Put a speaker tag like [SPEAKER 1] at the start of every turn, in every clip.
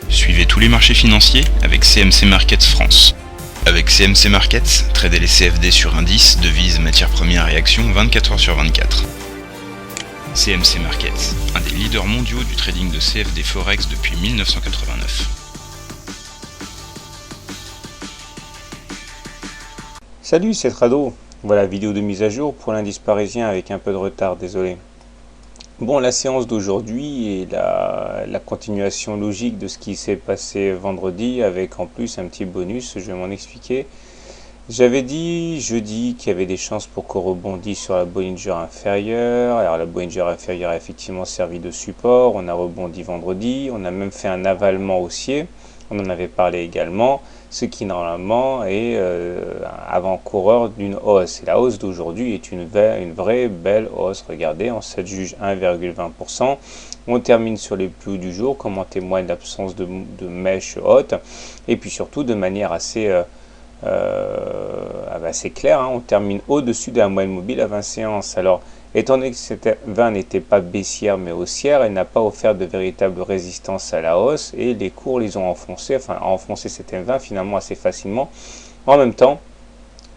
[SPEAKER 1] Suivez tous les marchés financiers avec CMC Markets France. Avec CMC Markets, tradez les CFD sur indices, devises, matières premières et actions 24 heures sur 24. CMC Markets, un des leaders mondiaux du trading de CFD Forex depuis 1989.
[SPEAKER 2] Salut, c'est Trado. Voilà, vidéo de mise à jour pour l'indice parisien avec un peu de retard, désolé. Bon, la séance d'aujourd'hui est la continuation logique de ce qui s'est passé vendredi avec en plus un petit bonus, je vais m'en expliquer. J'avais dit jeudi qu'il y avait des chances pour qu'on rebondisse sur la Bollinger inférieure. Alors la Bollinger inférieure a effectivement servi de support, on a rebondi vendredi, on a même fait un avalement haussier, on en avait parlé également, ce qui normalement est avant-coureur d'une hausse. Et la hausse d'aujourd'hui est une vraie belle hausse, regardez, on s'adjuge 1,20%, on termine sur les plus hauts du jour, comme en témoigne l'absence de mèche haute, et puis surtout de manière assez clair, hein, on termine au-dessus de la moyenne mobile à 20 séances. Alors, étant donné que cette 20 n'était pas baissière mais haussière, elle n'a pas offert de véritable résistance à la hausse et les cours les ont enfoncés, cette 20 finalement assez facilement, en même temps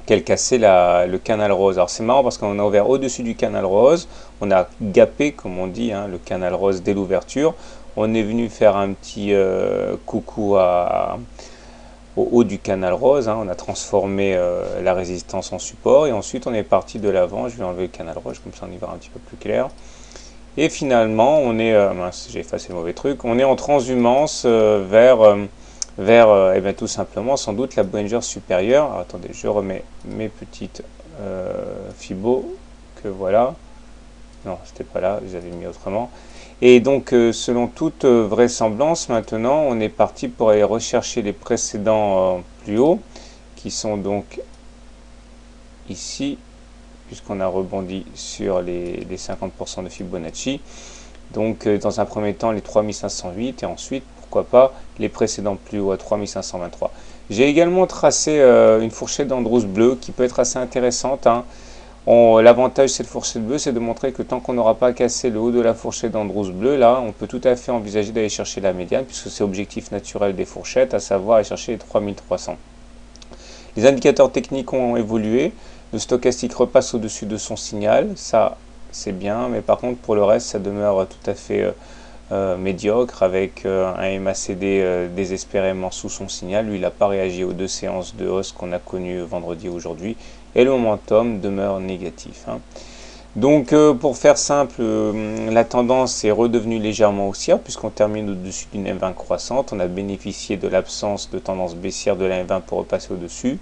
[SPEAKER 2] qu'elle cassait le canal rose. Alors c'est marrant parce qu'on a ouvert au-dessus du canal rose, on a gapé comme on dit, hein, le canal rose dès l'ouverture, on est venu faire un petit coucou au haut du canal rose, hein, on a transformé la résistance en support et ensuite on est parti de l'avant. Je vais enlever le canal rose comme ça on y verra un petit peu plus clair. Et finalement on est, j'ai effacé le mauvais truc, on est en transhumance vers tout simplement sans doute la Bollinger supérieure. Alors, attendez, je remets mes petites Fibo que voilà. Non, c'était pas là, je les avais mis autrement. Et donc, selon toute vraisemblance, maintenant, on est parti pour aller rechercher les précédents plus hauts, qui sont donc ici, puisqu'on a rebondi sur les 50% de Fibonacci. Donc, dans un premier temps, les 3508, et ensuite, pourquoi pas, les précédents plus hauts à 3523. J'ai également tracé une fourchette d'Andrews bleue qui peut être assez intéressante, hein. L'avantage de cette fourchette bleue, c'est de montrer que tant qu'on n'aura pas cassé le haut de la fourchette d'Andrews bleue, là, on peut tout à fait envisager d'aller chercher la médiane, puisque c'est l'objectif naturel des fourchettes, à savoir aller chercher les 3300. Les indicateurs techniques ont évolué, le stochastique repasse au-dessus de son signal, ça c'est bien, mais par contre pour le reste, ça demeure tout à fait médiocre, avec un MACD désespérément sous son signal. Lui, il n'a pas réagi aux deux séances de hausse qu'on a connues vendredi et aujourd'hui, et le momentum demeure négatif, hein. Donc pour faire simple, la tendance est redevenue légèrement haussière puisqu'on termine au-dessus d'une M20 croissante. On a bénéficié de l'absence de tendance baissière de la M20 pour repasser au-dessus.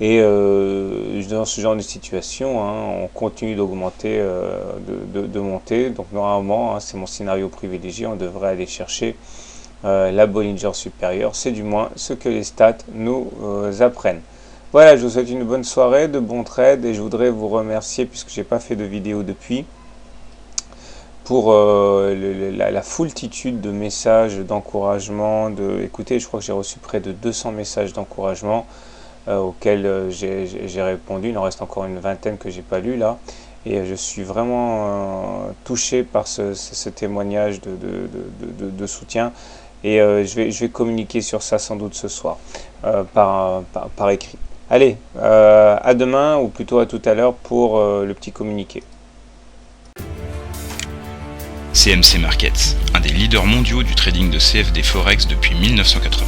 [SPEAKER 2] Et dans ce genre de situation, hein, on continue d'augmenter, de monter. Donc normalement, hein, c'est mon scénario privilégié, on devrait aller chercher la Bollinger supérieure. C'est du moins ce que les stats nous apprennent. Voilà, je vous souhaite une bonne soirée, de bons trades, et je voudrais vous remercier, puisque je n'ai pas fait de vidéo depuis, pour la foultitude de messages d'encouragement. Écoutez, je crois que j'ai reçu près de 200 messages d'encouragement auxquels j'ai répondu. Il en reste encore une vingtaine que j'ai pas lu là, et je suis vraiment touché par ce témoignage de soutien, et je vais communiquer sur ça sans doute ce soir par écrit. Allez, à demain, ou plutôt à tout à l'heure pour le petit communiqué.
[SPEAKER 1] CMC Markets, un des leaders mondiaux du trading de CFD Forex depuis 1989.